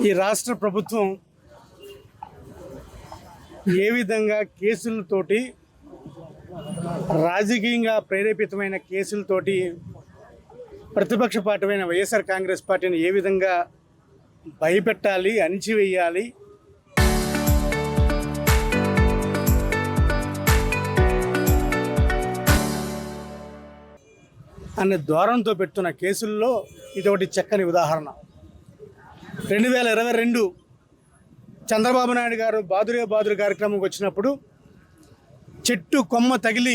ఈ రాష్ట్ర ప్రభుత్వం ఏ విధంగా కేసులతోటి రాజకీయంగా ప్రేరేపితమైన కేసులతోటి ప్రతిపక్ష పార్టీ వైఎస్ఆర్ కాంగ్రెస్ పార్టీని ఏ విధంగా భయపెట్టాలి, అణిచివేయాలి, అనే ద్వారంతో పెడుతున్న కేసుల్లో ఇదొకటి చక్కని ఉదాహరణ. 2022 చంద్రబాబు నాయుడు గారు బాదురే బాదురు కార్యక్రమంకి వచ్చినప్పుడు చెట్టు కొమ్మ తగిలి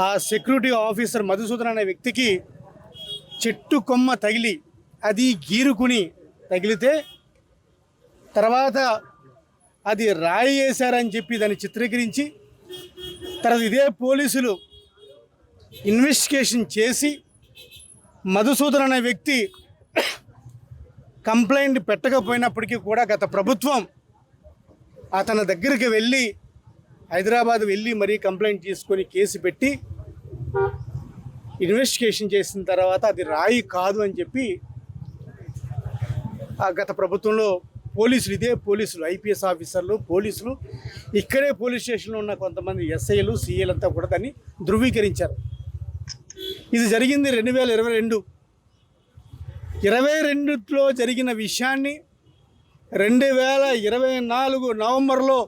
ఆ సెక్యూరిటీ ఆఫీసర్ మధుసూదన్ అనే వ్యక్తికి చెట్టు కొమ్మ తగిలి అది గీరుకుని తగిలితే తర్వాత అది రాయి వేశారని చెప్పి దాన్ని చిత్రీకరించి తర్వాత ఇదే పోలీసులు ఇన్వెస్టిగేషన్ చేసి మధుసూదన్ అనే వ్యక్తి కంప్లైంట్ పెట్టకపోయినప్పటికీ కూడా గత ప్రభుత్వం అతని దగ్గరికి వెళ్ళి హైదరాబాద్ వెళ్ళి మరీ కంప్లైంట్ తీసుకొని కేసు పెట్టి ఇన్వెస్టిగేషన్ చేసిన తర్వాత అది రాయి కాదు అని చెప్పి ఆ గత ప్రభుత్వంలో పోలీసులు, ఇదే పోలీసులు, ఐపీఎస్ ఆఫీసర్లు, పోలీసులు, ఇక్కడే పోలీస్ స్టేషన్లో ఉన్న కొంతమంది ఎస్ఐలు, సిఐలు అంతా కూడా దాన్ని ధృవీకరించారు. ఇది జరిగింది 2022లో జరిగిన విషయాన్ని 2024 నవంబర్లో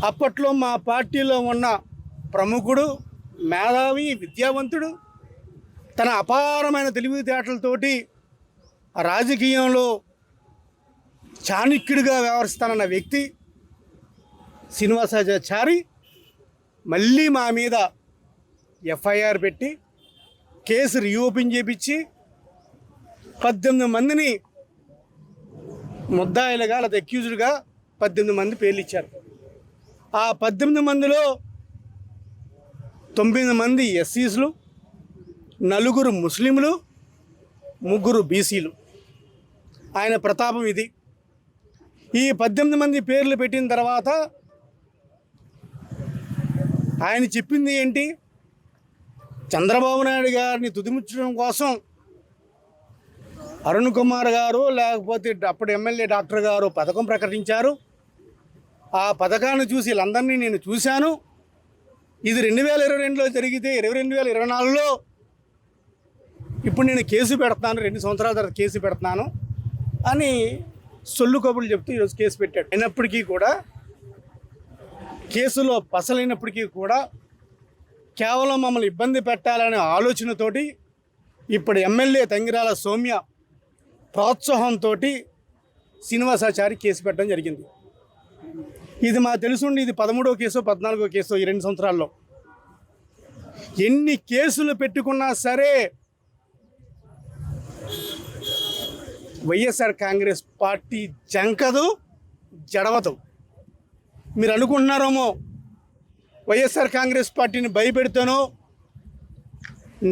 అప్పట్లో మా పార్టీలో ఉన్న ప్రముఖుడు, మేధావి, విద్యావంతుడు, తన అపారమైన తెలివితేటలతోటి రాజకీయంలో చాణక్యుడిగా వ్యవహరిస్తానన్న వ్యక్తి శ్రీనివాసాచారి మళ్ళీ మా మీద ఎఫ్ఐఆర్ పెట్టి కేసు రీఓపెన్ చేపించి 18 మందిని ముద్దాయిలుగా లేదా అక్యూజ్డ్గా 18 మంది పేర్లు ఇచ్చారు. ఆ 18 మందిలో 9 మంది ఎస్సీలు, 4 ముస్లింలు, 3 బీసీలు. ఆయన ప్రతాపం ఇది. ఈ 18 మంది పేర్లు పెట్టిన తర్వాత ఆయన చెప్పింది ఏంటి? చంద్రబాబు నాయుడు గారిని తుదిముచ్చడం కోసం అరుణ్ కుమార్ గారు లేకపోతే అప్పుడు ఎమ్మెల్యే డాక్టర్ గారు పథకం ప్రకటించారు. ఆ పథకాన్ని చూసి వీళ్ళందరినీ నేను చూశాను. ఇది 2022లో జరిగితే 2024లో ఇప్పుడు నేను కేసు పెడతాను, 2 సంవత్సరాల తర్వాత కేసు పెడతాను అని సొల్లు కబుర్లు చెప్తూ ఈరోజు కేసు పెట్టాడు. అయినప్పటికీ కూడా కేసులో పసలైనప్పటికీ కూడా కేవలం మమ్మల్ని ఇబ్బంది పెట్టాలనే ఆలోచనతోటి ఇప్పుడు ఎమ్మెల్యే తంగిరాల సౌమ్య ప్రోత్సాహంతో శ్రీనివాసాచారి కేసు పెట్టడం జరిగింది. ఇది మాకు తెలుసుండి ఇది 13వ కేసు, 14వ కేసు. ఈ 2 సంవత్సరాల్లో ఎన్ని కేసులు పెట్టుకున్నా సరే వైఎస్ఆర్ కాంగ్రెస్ పార్టీ జంకదు, జడవదు. మీరు అనుకుంటున్నారేమో వైఎస్ఆర్ కాంగ్రెస్ పార్టీని భయపెడితేనో,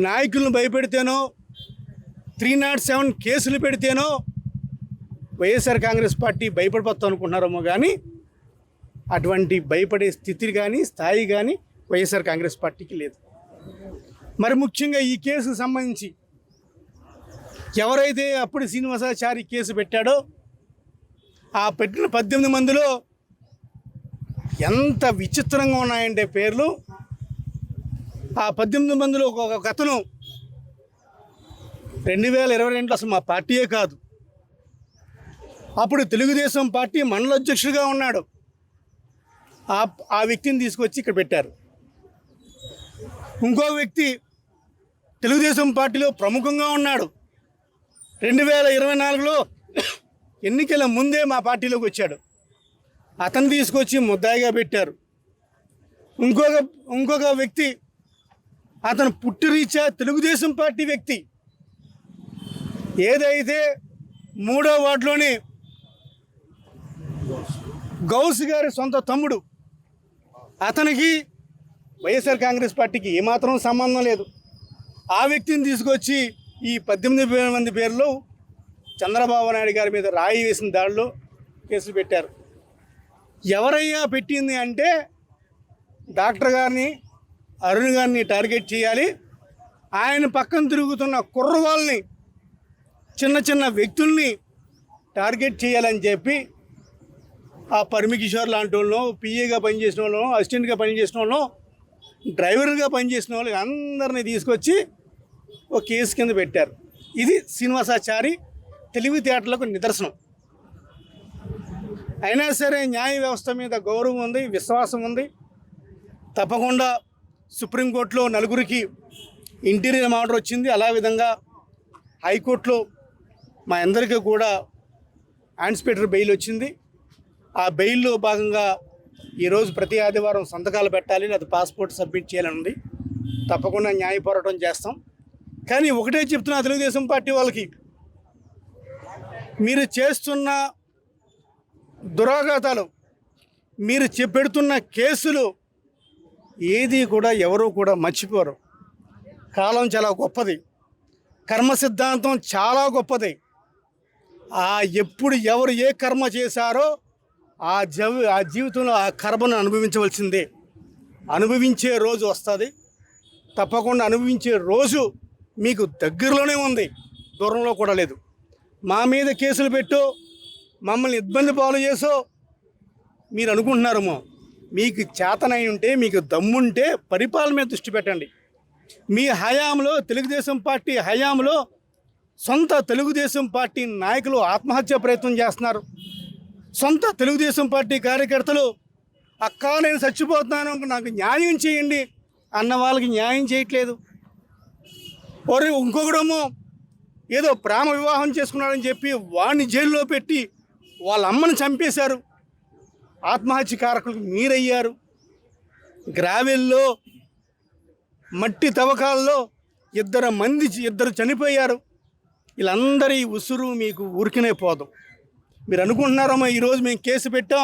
నాయకులను భయపెడితేనో, 307 కేసులు పెడితేనో వైఎస్ఆర్ కాంగ్రెస్ పార్టీ భయపడిపోతాం అనుకుంటున్నారేమో, కానీ అటువంటి భయపడే స్థితి కానీ స్థాయి కానీ వైఎస్ఆర్ కాంగ్రెస్ పార్టీకి లేదు. మరి ముఖ్యంగా ఈ కేసుకు సంబంధించి ఎవరైతే అప్పుడు శ్రీనివాసాచారి కేసు పెట్టాడో ఆ పెట్టిన 18 మందిలో ఎంత విచిత్రంగా ఉన్నాయంటే పేర్లు. ఆ 18 మందిలో ఒక అతను 2022లో అసలు మా పార్టీయే కాదు, అప్పుడు తెలుగుదేశం పార్టీ మండల అధ్యక్షుడిగా ఉన్నాడు. ఆ వ్యక్తిని తీసుకొచ్చి ఇక్కడ పెట్టారు. ఇంకో వ్యక్తి తెలుగుదేశం పార్టీలో ప్రముఖంగా ఉన్నాడు, 2024లో ఎన్నికల ముందే మా పార్టీలోకి వచ్చాడు. అతను తీసుకొచ్చి ముద్దాయిగా పెట్టారు. ఇంకొక వ్యక్తి అతను పుట్టిరీత్యా తెలుగుదేశం పార్టీ వ్యక్తి, ఏదైతే 3వ వార్డులోని గౌస్ గారి సొంత తమ్ముడు, అతనికి వైఎస్ఆర్ కాంగ్రెస్ పార్టీకి ఏమాత్రం సంబంధం లేదు. ఆ వ్యక్తిని తీసుకొచ్చి ఈ 18 మంది పేర్లు చంద్రబాబు నాయుడు గారి మీద రాయి వేసిన దాడిలో కేసులు పెట్టారు. ఎవరయ్యా పెట్టింది అంటే డాక్టర్ గారిని, అరుణ్ గారిని టార్గెట్ చేయాలి, ఆయన పక్కన తిరుగుతున్న కుర్రవాళ్ళని చిన్న చిన్న వ్యక్తుల్ని టార్గెట్ చేయాలని చెప్పి ఆ పరమకిషోర్ లాంటి వాళ్ళు, పిఏగా పనిచేసిన వాళ్ళు, అసిస్టెంట్గా పనిచేసిన వాళ్ళు, డ్రైవర్గా పనిచేసిన వాళ్ళకి అందరినీ తీసుకొచ్చి ఒక కేసు కింద పెట్టారు. ఇది శ్రీనివాసాచారి తెలివితేటలకు నిదర్శనం. అయినా సరే న్యాయ వ్యవస్థ మీద గౌరవం ఉంది, విశ్వాసం ఉంది. తప్పకుండా సుప్రీంకోర్టులో నలుగురికి ఇంటీరియర్ ఆర్డర్ వచ్చింది. అలా విధంగా హైకోర్టులో మా అందరికీ కూడా యాంటిసిపేటరీ బెయిల్ వచ్చింది. ఆ బెయిల్లో భాగంగా ఈరోజు ప్రతి ఆదివారం సంతకాలు పెట్టాలి, అది పాస్పోర్ట్ సబ్మిట్ చేయాలని ఉంది. తప్పకుండా న్యాయ పోరాటం చేస్తాం. కానీ ఒకటే చెప్తున్నా తెలుగుదేశం పార్టీ వాళ్ళకి, మీరు చేస్తున్న దురాఘాతాలు, మీరు పెడుతున్న కేసులు ఏది కూడా ఎవరు కూడా మర్చిపోరు. కాలం చాలా గొప్పది, కర్మ సిద్ధాంతం చాలా గొప్పది. ఎప్పుడు ఎవరు ఏ కర్మ చేశారో ఆ జీవితంలో ఆ కర్మను అనుభవించవలసిందే. అనుభవించే రోజు వస్తుంది. తప్పకుండా అనుభవించే రోజు మీకు దగ్గరలోనే ఉంది, దూరంలో కూడా లేదు. మా మీద కేసులు పెట్టో, మమ్మల్ని ఇబ్బంది పాలు చేసో మీరు అనుకుంటున్నారేమో. మీకు చేతనై ఉంటే, మీకు దమ్ముంటే పరిపాలన మీద దృష్టి పెట్టండి. మీ హయాంలో, తెలుగుదేశం పార్టీ హయాంలో సొంత తెలుగుదేశం పార్టీ నాయకులు ఆత్మహత్య ప్రయత్నం చేస్తున్నారు. సొంత తెలుగుదేశం పార్టీ కార్యకర్తలు అక్కా నేను చచ్చిపోతున్నాను, నాకు న్యాయం చేయండి అన్న వాళ్ళకి న్యాయం చేయట్లేదు. ఇంకొకడేమో ఏదో ప్రేమ వివాహం చేసుకున్నాడని చెప్పి వాడిని జైల్లో పెట్టి వాళ్ళ అమ్మని చంపేశారు. ఆత్మహత్య కారకులకు మీరయ్యారు. గ్రావెల్లో, మట్టి తవ్వకాల్లో ఇద్దరు చనిపోయారు. వీళ్ళందరి ఉసురు మీకు ఊరికనే పోదు. మీరు అనుకుంటున్నారమ్మా ఈరోజు మేము కేసు పెట్టాం,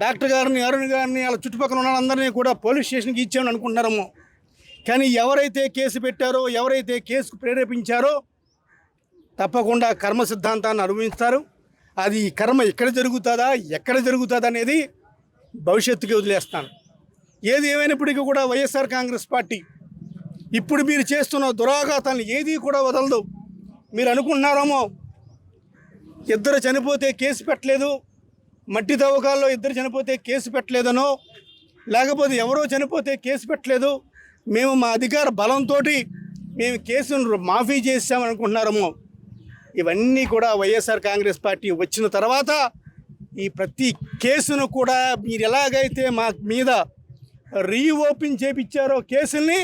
డాక్టర్ గారిని, అరుణ్ గారిని, వాళ్ళ చుట్టుపక్కల ఉన్న వాళ్ళందరినీ కూడా పోలీస్ స్టేషన్కి ఇచ్చామని అనుకుంటున్నారమ్మో. కానీ ఎవరైతే కేసు పెట్టారో, ఎవరైతే కేసుకు ప్రేరేపించారో తప్పకుండా కర్మ సిద్ధాంతాన్ని అనుభవిస్తారు. అది కర్మ ఎక్కడ జరుగుతుందా, ఎక్కడ జరుగుతుందా అనేది భవిష్యత్తుకి వదిలేస్తాను. ఏది ఏమైనప్పటికీ కూడా వైఎస్ఆర్ కాంగ్రెస్ పార్టీ ఇప్పుడు మీరు చేస్తున్న దురాఘాతాలను ఏది కూడా వదలదు. మీరు అనుకుంటున్నారేమో ఇద్దరు చనిపోతే కేసు పెట్టలేదు, మట్టి తవ్వకాల్లో ఇద్దరు చనిపోతే కేసు పెట్టలేదనో, లేకపోతే ఎవరో చనిపోతే కేసు పెట్టలేదు, మేము మా అధికార బలంతో మేము కేసును మాఫీ చేసామని అనుకుంటున్నారేమో. ఇవన్నీ కూడా వైఎస్ఆర్ కాంగ్రెస్ పార్టీ వచ్చిన తర్వాత ఈ ప్రతి కేసును కూడా మీరు ఎలాగైతే మా మీద రీఓపెన్ చేయించారో కేసుల్ని,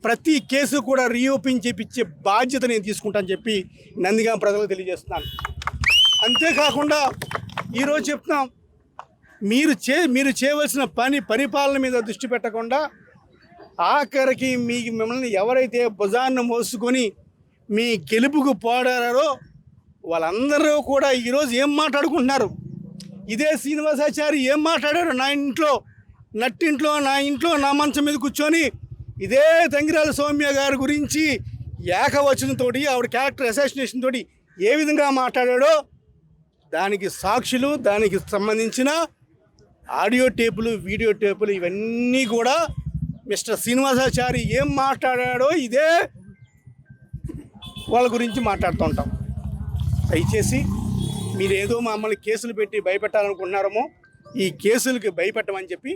ప్రతి కేసు కూడా రీఓపెన్ చేయించే బాధ్యత నేను తీసుకుంటానని చెప్పి నందిగామ ప్రజలకు తెలియజేస్తున్నాను. అంతేకాకుండా ఈరోజు చెప్తున్నాం, మీరు చేయవలసిన పరిపాలన మీద దృష్టి పెట్టకుండా ఆఖరికి మిమ్మల్ని ఎవరైతే భుజాన్ని మోసుకొని మీ గెలుపుకు పోడారో వాళ్ళందరూ కూడా ఈరోజు ఏం మాట్లాడుకుంటున్నారు. ఇదే శ్రీనివాసాచారి ఏం మాట్లాడారు, నట్టింట్లో నా ఇంట్లో నా మంచం మీద కూర్చొని ఇదే తంగిరాల సౌమ్య గారి గురించి ఏకవచనంతో, ఆవిడ క్యారెక్టర్ అసాసినేషన్ తోటి ఏ విధంగా మాట్లాడాడో దానికి సాక్షులు, దానికి సంబంధించిన ఆడియో టేపులు, వీడియో టేపులు ఇవన్నీ కూడా మిస్టర్ శ్రీనివాసాచారి ఏం మాట్లాడాడో ఇదే వాళ్ళ గురించి మాట్లాడుతూ ఉంటాం. దయచేసి మీరు ఏదో మమ్మల్ని కేసులు పెట్టి భయపెట్టాలనుకుంటున్నారేమో, ఈ కేసులకి భయపెట్టమని చెప్పి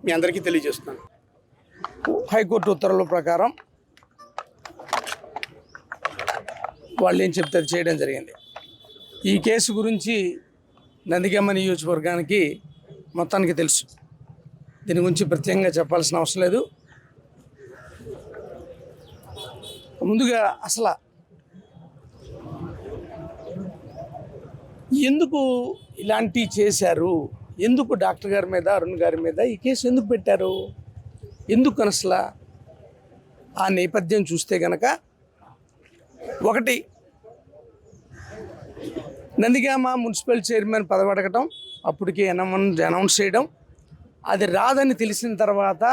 మీ అందరికీ తెలియజేస్తున్నాను. హైకోర్టు ఉత్తర్వుల ప్రకారం వాళ్ళు ఏం చెప్తే అది చేయడం జరిగింది. ఈ కేసు గురించి నందిగామ నియోజకవర్గానికి మొత్తానికి తెలుసు. దీని గురించి ప్రత్యేకంగా చెప్పాల్సిన అవసరం లేదు. ముందుగా అసలు ఎందుకు ఇలాంటివి చేశారు, ఎందుకు డాక్టర్ గారి మీద, అరుణ్ గారి మీద ఈ కేసు ఎందుకు పెట్టారు, ఎందుకు అసలు ఆ నేపథ్యం చూస్తే కనుక, ఒకటి నందిగామ మున్సిపల్ చైర్మన్ పదవి అడగటం, అప్పటికి అనౌన్స్ చేయడం, అది రాదని తెలిసిన తర్వాత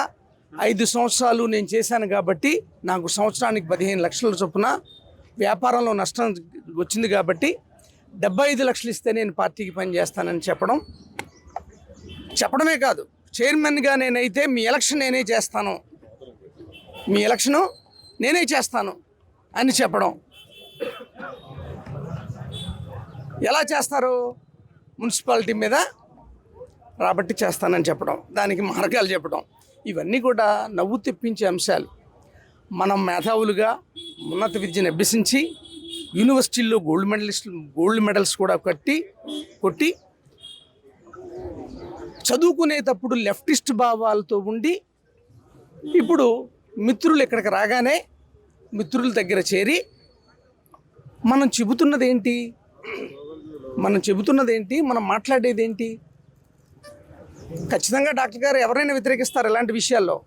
5 సంవత్సరాలు నేను చేశాను కాబట్టి నాకు సంవత్సరానికి 15 లక్షల చొప్పున వ్యాపారంలో నష్టం వచ్చింది కాబట్టి 75 లక్షలు ఇస్తే నేను పార్టీకి పనిచేస్తానని చెప్పడమే కాదు, చైర్మన్గా నేనైతే మీ ఎలక్షన్ నేనే చేస్తాను, మీ ఎలక్షను నేనే చేస్తాను అని చెప్పడం. ఎలా చేస్తారు? మున్సిపాలిటీ మీద రాబట్టి చేస్తానని చెప్పడం, దానికి మార్గాలు చెప్పడం, ఇవన్నీ కూడా నవ్వు తెప్పించే అంశాలు. మనం మేధావులుగా ఉన్నత విద్యను అభ్యసించి యూనివర్సిటీల్లో గోల్డ్ మెడల్స్ కూడా కొట్టి చదువుకునేటప్పుడు లెఫ్టిస్ట్ భావాలతో ఉండి ఇప్పుడు మిత్రులు ఇక్కడికి రాగానే మిత్రుల దగ్గర చేరి మనం చెబుతున్నది ఏంటి, మనం మాట్లాడేది ఏంటి? ఖచ్చితంగా డాక్టర్ గారు ఎవరైనా వ్యతిరేకిస్తారు ఇలాంటి విషయాల్లో.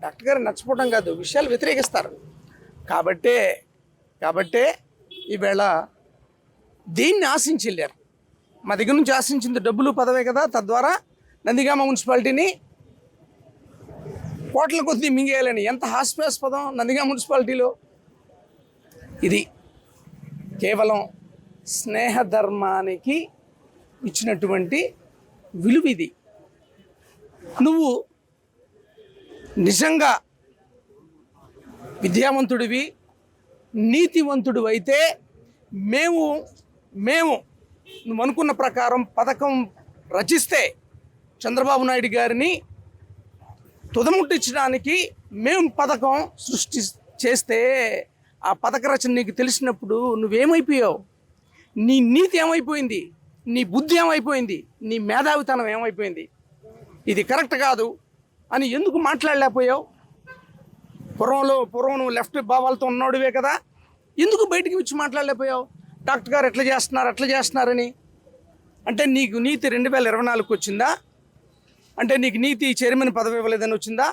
డాక్టర్ గారు నచ్చపోవడం కాదు, విషయాలు వ్యతిరేకిస్తారు. కాబట్టే ఈవేళ దేన్ని ఆశించి వెళ్ళారు? మా దగ్గర నుంచి ఆశించింది డబ్బులు పదవే కదా. తద్వారా నందిగామ మున్సిపాలిటీని కోట్ల కొద్దీ మింగేయాలని ఎంత హాస్యాస్పదం నందిగామ మున్సిపాలిటీలో. ఇది కేవలం స్నేహధర్మానికి ఇచ్చినటువంటి విలువ ఇది. నువ్వు నిజంగా విద్యావంతుడివి, నీతివంతుడు అయితే మేము నువ్వు అనుకున్న ప్రకారం పథకం రచిస్తే చంద్రబాబు నాయుడు గారిని తుదముట్టించడానికి మేము పథకం సృష్టి చేస్తే ఆ పథక రచన నీకు తెలిసినప్పుడు నువ్వేమైపోయావు? నీ నీతి ఏమైపోయింది? నీ బుద్ధి ఏమైపోయింది? నీ మేధావితనం ఏమైపోయింది? ఇది కరెక్ట్ కాదు అని ఎందుకు మాట్లాడలేకపోయావు? పూర్వం నువ్వు లెఫ్ట్ భావాలతో ఉన్నోడివే కదా, ఎందుకు బయటికి వచ్చి మాట్లాడలేకపోయావు? డాక్టర్ గారు అట్లా చేస్తున్నారని. అంటే నీకు నీతి 2024కి వచ్చిందా? అంటే నీకు నీతి చైర్మన్ పదవి ఇవ్వలేదని వచ్చిందా?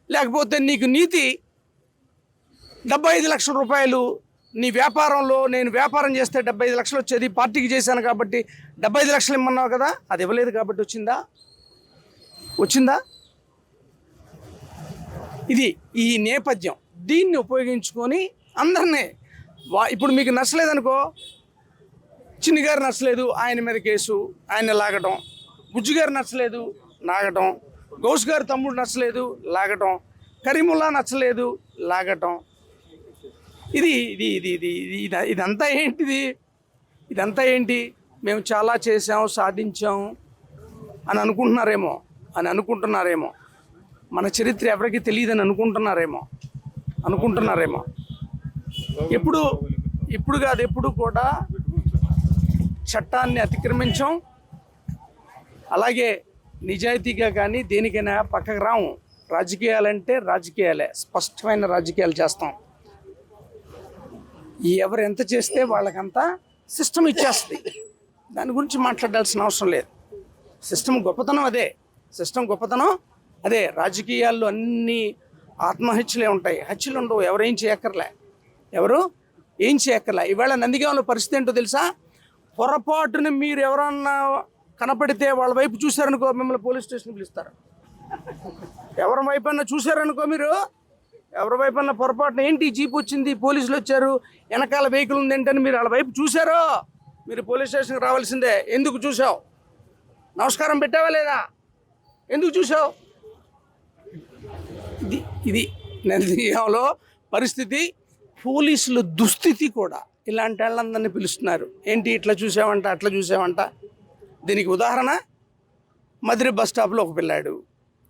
లేకపోతే నీకు నీతి 75 లక్షల రూపాయలు నీ వ్యాపారంలో, నేను వ్యాపారం చేస్తే 75 లక్షలు వచ్చేది, పార్టీకి చేశాను కాబట్టి 75 లక్షలు ఇమ్మన్నావు కదా, అది ఇవ్వలేదు కాబట్టి వచ్చిందా? ఇది ఈ నేపథ్యం. దీన్ని ఉపయోగించుకొని అందరినీ ఇప్పుడు మీకు నచ్చలేదనుకో, చిన్ని గారు నచ్చలేదు, ఆయన మీద కేసు, ఆయన లాగటం, బుజ్జి గారు నచ్చలేదు లాగటం, గౌస్ గారు తమ్ముడు నచ్చలేదు లాగటం, కరీముల్లా నచ్చలేదు లాగటం. ఇదంతా ఏంటి? మేము చాలా చేసాం, సాధించాం అని అనుకుంటున్నారేమో. మన చరిత్ర ఎవరికి తెలియదని అనుకుంటున్నారేమో. ఇప్పుడు కాదు, ఎప్పుడు కూడా చట్టాన్ని అతిక్రమించాం. అలాగే నిజాయితీగా కానీ దేనికైనా పక్కకు రాము. రాజకీయాలంటే రాజకీయాలే, స్పష్టమైన రాజకీయాలు చేస్తాం. ఎవరు ఎంత చేస్తే వాళ్ళకంతా సిస్టమ్ ఇచ్చేస్తుంది. దాని గురించి మాట్లాడాల్సిన అవసరం లేదు. సిస్టమ్ గొప్పతనం అదే. రాజకీయాల్లో అన్ని ఆత్మహత్యలే ఉంటాయి, హత్యలు ఉండవు. ఎవరు ఏం చేయక్కర్లే. ఇవాళ నందిగామలో పరిస్థితి ఏంటో తెలుసా? పొరపాటున మీరు ఎవరన్నా కనపడితే వాళ్ళ వైపు చూశారనుకో, మిమ్మల్ని పోలీస్ స్టేషన్కి పిలుస్తారు. ఎవరి వైపన్నా చూశారనుకో, మీరు ఎవరి వైపన్నా పొరపాటున ఏంటి జీప్ వచ్చింది, పోలీసులు వచ్చారు, వెనకాల వెహికల్ ఉంది ఏంటని మీరు వాళ్ళ వైపు చూశారో, మీరు పోలీస్ స్టేషన్కి రావాల్సిందే. ఎందుకు చూసావు? నమస్కారం పెట్టావా లేదా? ఎందుకు చూసావు? ఇది నందిగామలో పరిస్థితి. పోలీసుల దుస్థితి కూడా. ఇలాంటి వాళ్ళందరినీ పిలుస్తున్నారు. ఏంటి ఇట్లా చూసావంట, అట్లా చూసావంట. దీనికి ఉదాహరణ మధుర బస్ స్టాప్లో ఒక పిల్లాడు,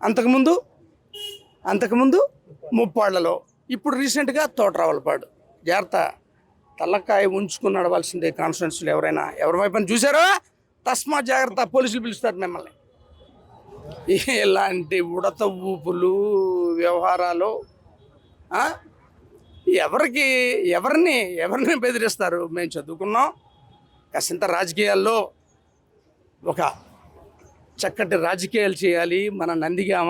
అంతకుముందు ముప్పాళ్లలో, ఇప్పుడు రీసెంట్గా తోటరావులపాడు. జాగ్రత్త, తలకాయ ఉంచుకుని నడవాల్సిందే కాన్స్టిట్యున్సీలు. ఎవరి వైపు చూసారో తస్మా జాగ్రత్త, పోలీసులు పిలుస్తారు మిమ్మల్ని. ఇలాంటి ఉడత ఊపులు వ్యవహారాలు ఎవరిని బెదిరిస్తారు? మేము చదువుకున్నాం, కాసింత రాజకీయాల్లో ఒక చక్కటి రాజకీయాలు చేయాలి, మన నందిగామ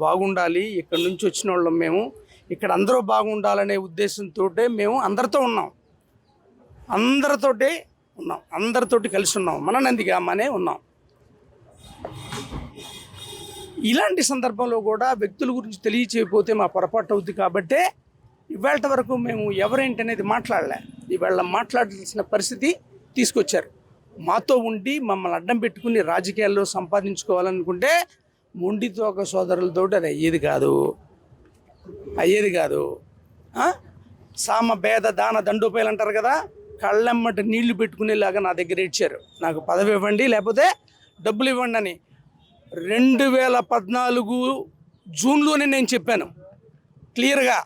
బాగుండాలి, ఇక్కడ నుంచి వచ్చిన వాళ్ళం మేము, ఇక్కడ అందరూ బాగుండాలనే ఉద్దేశంతో మేము అందరితోటి కలిసి ఉన్నాం, మన నందిగామనే ఉన్నాం. ఇలాంటి సందర్భంలో కూడా వ్యక్తుల గురించి తెలియచేయకపోతే మా పొరపాటు అవుతుంది. కాబట్టే ఇవాళ వరకు మేము ఎవరేంటనేది మాట్లాడలే. ఇవాళ మాట్లాడాల్సిన పరిస్థితి తీసుకొచ్చారు. మాతో ఉండి మమ్మల్ని అడ్డం పెట్టుకుని రాజకీయాల్లో సంపాదించుకోవాలనుకుంటే మొండితో ఒక సోదరులతో అది అయ్యేది కాదు. సామ భేద దాన దండోపాయాలు అంటారు కదా, కళ్ళెమ్మట నీళ్లు పెట్టుకునేలాగా నా దగ్గర ఇచ్చారు. నాకు పదవి ఇవ్వండి లేకపోతే డబ్బులు ఇవ్వండి అని 2014 జూన్లోనే నేను చెప్పాను క్లియర్గా,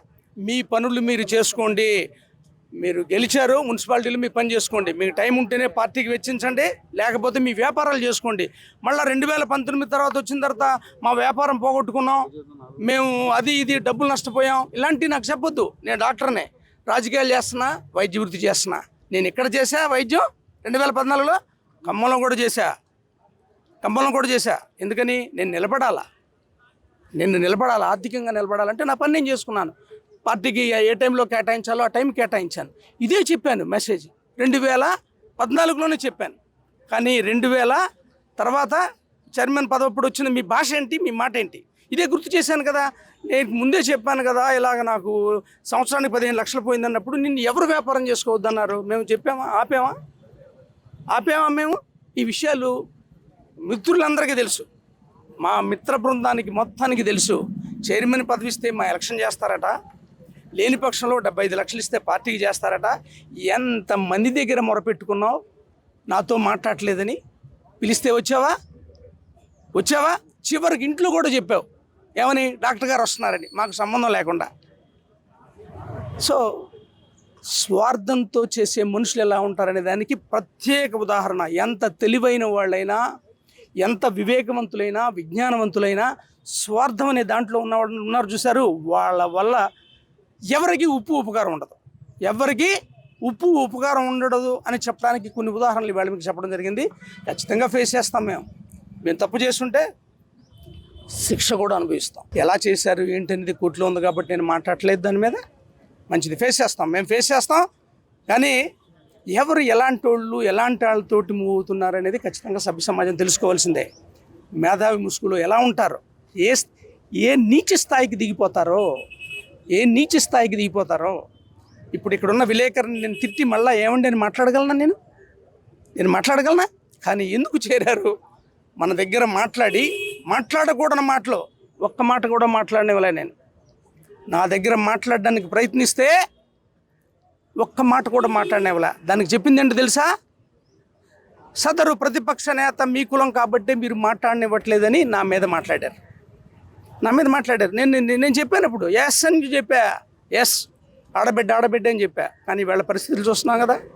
మీ పనులు మీరు చేసుకోండి, మీరు గెలిచారు మున్సిపాలిటీలో మీ పని చేసుకోండి, మీకు టైం ఉంటేనే పార్టీకి వెచ్చించండి, లేకపోతే మీ వ్యాపారాలు చేసుకోండి. మళ్ళీ 2019 తర్వాత వచ్చిన తర్వాత మా వ్యాపారం పోగొట్టుకున్నాం, మేము అది ఇది డబ్బులు నష్టపోయాం, ఇలాంటివి నాకు చెప్పొద్దు. నేను డాక్టర్నే, రాజకీయాలు చేస్తున్నా, వైద్య వృత్తి చేస్తున్నా. నేను ఇక్కడ చేశా వైద్యం 2014లో, ఖమ్మంలో కూడా చేశా. ఎందుకని నేను నిలబడాలా, ఆర్థికంగా నిలబడాలంటే నా పని నేను చేసుకున్నాను. పార్టీకి ఏ టైంలో కేటాయించాలో ఆ టైం కేటాయించాను. ఇదే చెప్పాను మెసేజ్ 2014లోనే చెప్పాను. కానీ 2000 తర్వాత చైర్మన్ పదవి వచ్చిన మీ భాష ఏంటి, మీ మాట ఏంటి, ఇదే గుర్తు చేశాను కదా. నేను ముందే చెప్పాను కదా, ఇలాగ నాకు సంవత్సరానికి 15 లక్షలు పోయిందన్నప్పుడు నిన్ను ఎవరు వ్యాపారం చేసుకోవద్దన్నారు? మేము చెప్పామా? ఆపామా? మేము ఈ విషయాలు మిత్రులందరికీ తెలుసు, మా మిత్ర బృందానికి మొత్తానికి తెలుసు. చైర్మన్ పదవి ఇస్తే మా ఎలక్షన్ చేస్తారట, లేని పక్షంలో 75 లక్షలు ఇస్తే పార్టీకి చేస్తారట. ఎంతమంది దగ్గర మొరపెట్టుకున్నావు నాతో మాట్లాడలేదని? పిలిస్తే వచ్చావా? చివరికి ఇంట్లో కూడా చెప్పావు ఏమని? డాక్టర్ గారు వస్తున్నారని, మాకు సంబంధం లేకుండా. సో స్వార్థంతో చేసే మనుషులు ఎలా ఉంటారనే దానికి ప్రత్యేక ఉదాహరణ. ఎంత తెలివైన వాళ్ళైనా, ఎంత వివేకవంతులైనా, విజ్ఞానవంతులైనా స్వార్థం అనే దాంట్లో ఉన్నవాళ్ళు ఉన్నారు చూశారు, వాళ్ళ వల్ల ఎవరికి ఉపకారం ఉండదు అని చెప్పడానికి కొన్ని ఉదాహరణలు ఇవాళ మీకు చెప్పడం జరిగింది. ఖచ్చితంగా ఫేస్ చేస్తాం. మేము తప్పు చేస్తుంటే శిక్ష కూడా అనుభవిస్తాం. ఎలా చేశారు ఏంటనేది కోర్టులో ఉంది కాబట్టి నేను మాట్లాడలేదు దాని మీద. మంచిది, మేము ఫేస్ చేస్తాం. కానీ ఎవరు ఎలాంటి వాళ్ళతోటి మూవ్ అవుతున్నారు అనేది ఖచ్చితంగా సభ్య సమాజం తెలుసుకోవాల్సిందే. మేధావి ముసుగులో ఎలా ఉంటారో, ఏ నీచ స్థాయికి దిగిపోతారో ఇప్పుడు ఇక్కడున్న విలేకరుని నేను తిట్టి మళ్ళీ ఏమండి అని మాట్లాడగలనా? నేను మాట్లాడగలనా? కానీ ఎందుకు చేరారు? మన దగ్గర మాట్లాడకూడని మాటలు ఒక్క మాట కూడా మాట్లాడనివ్వలే. నేను నా దగ్గర మాట్లాడడానికి ప్రయత్నిస్తే ఒక్క మాట కూడా మాట్లాడనివ్వలే. దానికి చెప్పింది ఏంటో తెలుసా? సదరు ప్రతిపక్ష నేత మీ కులం కాబట్టి మీరు మాట్లాడనివ్వట్లేదని నా మీద మాట్లాడారు. నేను చెప్పాను ఇప్పుడు ఎస్ అని చెప్పా, ఎస్ ఆడబిడ్డ అని చెప్పా. కానీ వీళ్ళ పరిస్థితులు చూస్తున్నాం కదా.